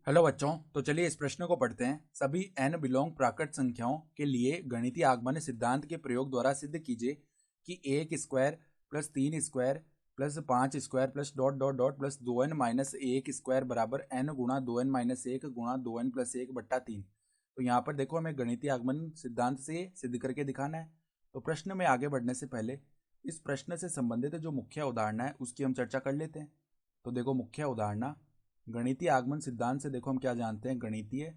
Hello बच्चों, तो चलिए इस प्रश्न को पढ़ते हैं। सभी n बिलोंग प्राकृत संख्याओं के लिए गणितीय आगमन सिद्धांत के प्रयोग द्वारा सिद्ध कीजिए कि 1 square plus 3 square plus 5 square plus dot dot dot plus 2n minus 1 square बराबर n गुणा 2n माइनस 1 गुणा 2n प्लस 1 बट्टा 3। तो यहाँ पर देखो, हमें गणितीय आगमन सिद्धांत से सिद्ध करके दिखाना है। तो प्रश्न में आगे बढ़ने से पहले इस प्रश्न से संबंधित जो मुख्य उदाहरण है उसकी हम चर्चा कर लेते हैं। तो देखो, मुख्य उदाहरण गणितीय आगमन सिद्धांत से देखो हम क्या जानते हैं।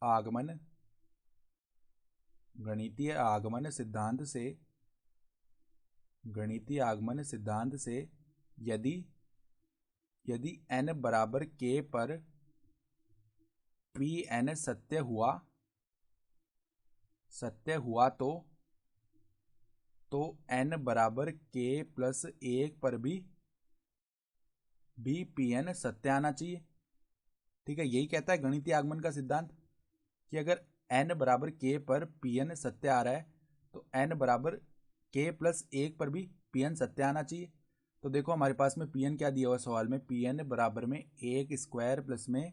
आगमन गणितीय आगमन सिद्धांत से यदि यदि n बराबर k पर Pn सत्य हुआ तो n बराबर k प्लस 1 पर भी Pn सत्य आना चाहिए। ठीक है, यही कहता है गणितीय आगमन का सिद्धांत कि अगर n बराबर k पर Pn सत्य आ रहा है तो n बराबर k प्लस 1 पर भी Pn सत्य आना चाहिए। तो देखो, हमारे पास में Pn क्या दिया हुआ सवाल में, Pn बराबर में 1 स्क्वायर प्लस में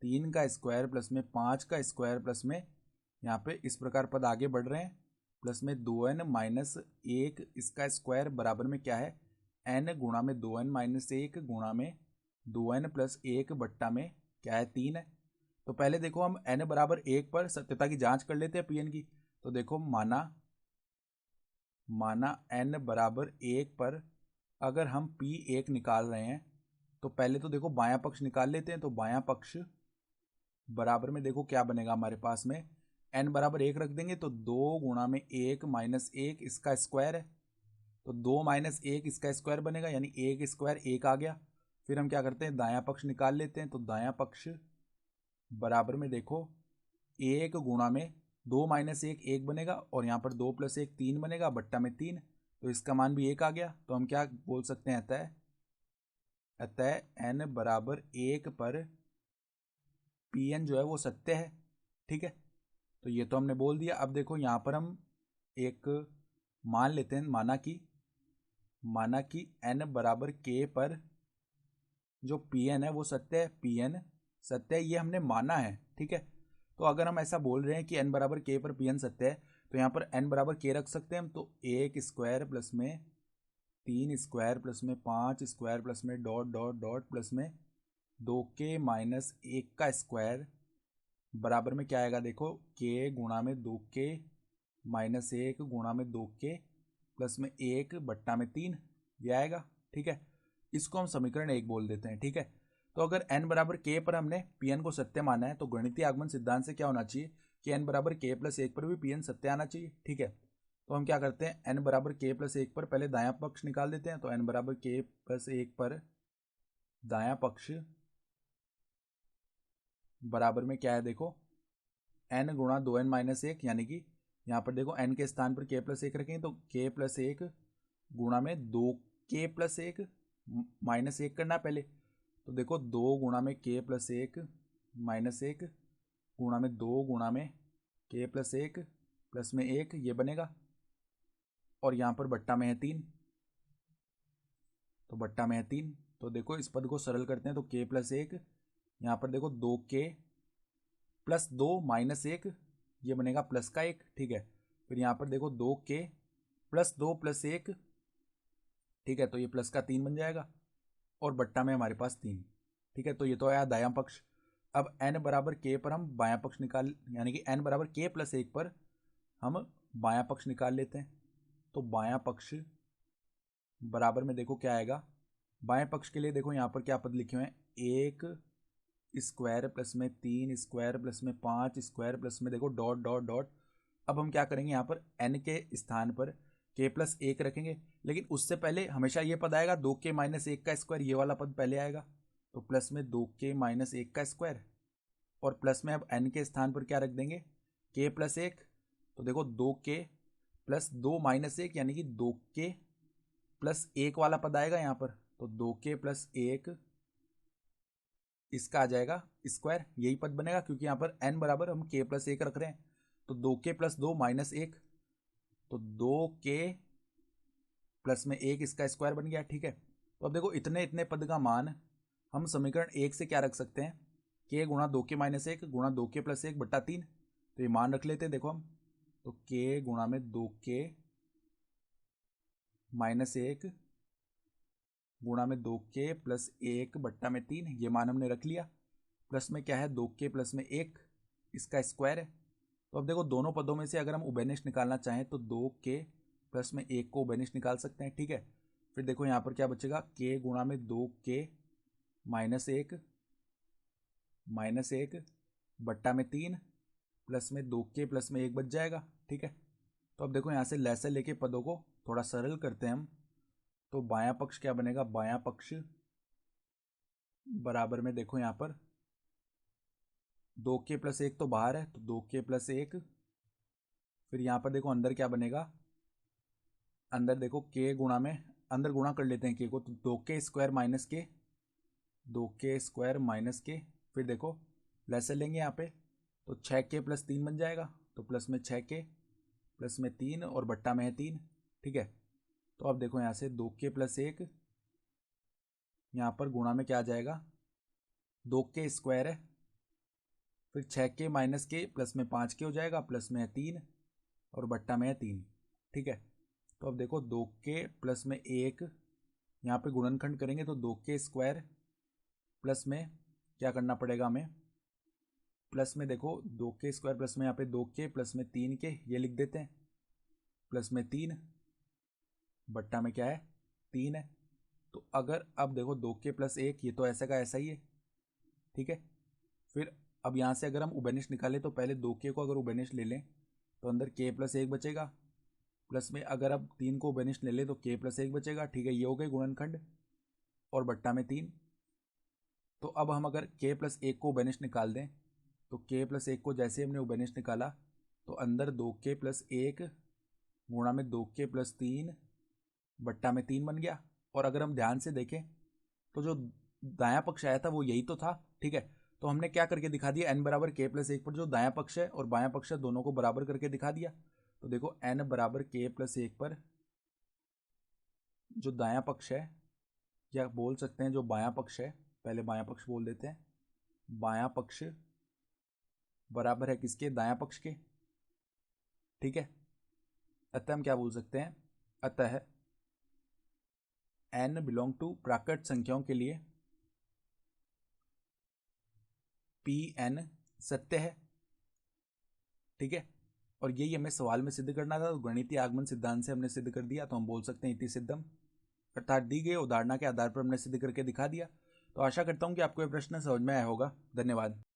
3 का स्क्वायर प्लस में 5 का स्क्वायर प्लस में यहाँ पे इस प्रकार पद आगे बढ़ रहे हैं प्लस में 2n माइनस 1 इसका स्क्वायर बराबर में क्या है, n गुणा में 2n माइनस 1 गुणा में 2n प्लस 1 बट्टा में क्या है, 3 है। तो पहले देखो, हम n बराबर 1 पर सत्यता की जांच कर लेते हैं Pn की। तो देखो, माना n बराबर 1 पर अगर हम P1 निकाल रहे हैं तो पहले तो देखो बायां पक्ष निकाल लेते हैं। तो बायां पक्ष बराबर में देखो क्या बनेगा हमारे पास में, n बराबर 1 रख देंगे तो 2 गुणा में 1 माइनस 1 इसका स्क्वायर है। तो 2 माइनस 1 इसका स्क्वायर बनेगा, यानी 1 स्क्वायर 1 आ गया। फिर हम क्या करते हैं, दायां पक्ष निकाल लेते हैं। तो दायां पक्ष बराबर में देखो 1 गुणा में 2 माइनस 1 1 बनेगा और यहाँ पर 2 प्लस 1 3 बनेगा बट्टा में 3। तो इसका मान भी 1 आ गया। तो हम क्या बोल सकते हैं, अतः n बराबर 1 पर Pn जो है वो सत्य है। ठीक है, तो ये तो हमने बोल दिया। अब देखो, यहाँ पर हम एक मान लेते हैं, माना कि n बराबर k पर जो Pn है वो सत्य है। Pn सत्य है, ये हमने माना है। ठीक है, तो अगर हम ऐसा बोल रहे हैं कि n बराबर k पर Pn सत्य है तो यहाँ पर n बराबर k रख सकते हैं हम। तो 1 स्क्वायर प्लस में 3 स्क्वायर प्लस में 5 स्क्वायर प्लस में डॉट डॉट डॉट प्लस में 2k माइनस 1 का स्क्वायर बराबर में क्या आएगा, देखो k गुणा में 2k माइनस 1 गुणा में 2k प्लस में 1 बट्टा में 3 ये आएगा। ठीक है, इसको हम समीकरण 1 बोल देते हैं। ठीक है, तो अगर n बराबर k पर हमने Pn को सत्य माना है तो गणितीय आगमन सिद्धांत से क्या होना चाहिए कि n बराबर k प्लस 1 पर भी Pn सत्य आना चाहिए। ठीक है, तो हम क्या करते हैं, n बराबर k प्लस 1 पर पहले दायां पक्ष निकाल देते हैं। तो n बराबर k प्लस 1 पर दायां पक्ष बराबर में क्या है, देखो n गुणा 2n माइनस 1, यानी कि यहाँ पर देखो n के स्थान पर k प्लस 1 रखेंगे तो k प्लस 1 गुणा में 2k प्लस 1 माइनस 1 करना पहले। तो देखो 2 गुणा में k प्लस 1 माइनस 1 गुणा में 2 गुणा में k प्लस 1 प्लस में 1 ये बनेगा और यहाँ पर बट्टा में है 3। तो बट्टा में है 3, तो देखो इस पद को सरल करते हैं। तो k प्लस 1 यहाँ पर देखो 2k प्लस 2 माइनस 1 ये बनेगा प्लस का 1। ठीक है, फिर यहाँ पर देखो 2k प्लस 2 प्लस 1, ठीक है, तो ये प्लस का 3 बन जाएगा और बट्टा में हमारे पास 3। ठीक है, तो ये तो आया दायां पक्ष। अब n बराबर k पर हम बायां पक्ष निकाल, यानी कि n बराबर k प्लस 1 पर हम बायां पक्ष निकाल लेते हैं। तो बायां पक्ष बराबर में देखो क्या आएगा, बाएं पक्ष के लिए देखो यहाँ पर क्या पद लिखे हुए हैं, 1 स्क्वायर प्लस में 3 स्क्वायर प्लस में 5 स्क्वायर प्लस में देखो डॉट डॉट डॉट। अब हम क्या करेंगे, यहाँ पर n के स्थान पर k प्लस 1 रखेंगे, लेकिन उससे पहले हमेशा ये पद आएगा 2k माइनस 1 का स्क्वायर, ये वाला पद पहले आएगा। तो प्लस में 2k माइनस 1 का स्क्वायर और प्लस में अब n के स्थान पर क्या रख देंगे, k प्लस 1। तो देखो 2k प्लस 2 माइनस 1 यानी कि 2k प्लस 1 वाला पद आएगा यहाँ पर। तो 2k प्लस 1 इसका आ जाएगा स्क्वायर, यही पद बनेगा क्योंकि यहाँ पर n बराबर हम k प्लस 1 रख रहे हैं। तो 2k प्लस 2 माइनस 1, तो 2k प्लस में 1 इसका स्क्वायर बन गया। ठीक है, तो अब देखो इतने इतने पद का मान हम समीकरण 1 से क्या रख सकते हैं, k गुणा 2k माइनस 1 गुणा 2k प्लस 1 बट्टा 3, तो ये मान रख लेते हैं देखो हम, तो k गुणा में 2k माइनस 1 गुणा में 2k प्लस 1 बट्टा में 3, ये मान हमने रख लिया। प्लस में क्या है 2k प्लस में 1, इसका स्क्वायर है। तो अब देखो दोनों पदों में से अगर हम उभयनिष्ठ निकालना चाहें तो 2k प्लस में 1 को उभयनिष्ठ निकाल सकते हैं, ठीक है। फिर देखो यहाँ पर क्या बचेगा, k गुणा में 2k माइनस 1 बट्टा में 3 प्लस में 2k प्लस में 1 बच जाएगा, ठीक है। तो अब देखो यहाँ से लैसे लेके पदों को थोड़ा सरल करते हैं हम, तो बायां पक्ष क्या बनेगा, बायां पक्ष बराबर में देखो यहाँ पर 2k प्लस 1 तो बाहर है, तो 2k प्लस 1, फिर यहाँ पर देखो अंदर क्या बनेगा, अंदर देखो k गुणा में, अंदर गुणा कर लेते हैं k को, तो 2k square minus k, 2k square minus k, फिर देखो लैसे लेंगे यहाँ पे, तो 6k प्लस 3 बन जाएगा, तो प्लस में 6k प्लस में 3 और बट्टा में है 3, ठीक है। तो अब देखो यहाँ से 2k प्लस 1, यहाँ पर गुणा में क्या आ जाएगा, 2k स्क्वायर है, फिर 6k माइनस k प्लस में 5k हो जाएगा, प्लस में है 3 और बट्टा में है 3, ठीक है। तो अब देखो 2k प्लस में 1, यहाँ पे गुणनखंड करेंगे तो 2k स्क्वायर प्लस में क्या करना पड़ेगा हमें, प्लस में देखो 2k स्क्वायर प्लस में यहाँ पे 2k प्लस में 3k, ये लिख देते हैं, प्लस में 3 बट्टा में क्या है 3 है। तो अगर अब देखो 2k प्लस 1, ये तो ऐसा का ऐसा ही है, ठीक है। फिर अब यहाँ से अगर हम उभयनिष्ठ निकालें तो पहले 2k को अगर उभयनिष्ठ ले लें तो अंदर k प्लस 1 बचेगा, प्लस में अगर अब 3 को उभयनिष्ठ ले लें तो k प्लस 1 बचेगा, ठीक है। ये हो गए गुणनखंड और बट्टा में 3। तो अब हम अगर k प्लस 1 को उभयनिष्ठ निकाल दें तो k प्लस 1 को जैसे हमने उभयनिष्ठ निकाला तो अंदर 2k प्लस 1 गुणा में 2k प्लस 3 बट्टा में 3 बन गया। और अगर हम ध्यान से देखें तो जो दायां पक्ष आया था वो यही तो था, ठीक है। तो हमने क्या करके दिखा दिया, n बराबर k प्लस 1 पर जो दायां पक्ष है और बायां पक्ष है दोनों को बराबर करके दिखा दिया। तो देखो n बराबर k प्लस 1 पर जो दायां पक्ष है, या बोल सकते हैं जो बायां पक्ष है, पहले बायां पक्ष बोल देते हैं, बायां पक्ष बराबर है किसके, दायां पक्ष के, ठीक है। अतः हम क्या बोल सकते हैं, अतः n बिलोंग टू प्राकृत संख्याओं के लिए Pn सत्य है, ठीक है। और यही हमें सवाल में सिद्ध करना था, तो गणितीय आगमन सिद्धांत से हमने सिद्ध कर दिया, तो हम बोल सकते हैं इति सिद्धम, अर्थात दी गई उदाहरणा के आधार पर हमने सिद्ध करके दिखा दिया। तो आशा करता हूं कि आपको यह प्रश्न समझ में आया होगा। धन्यवाद।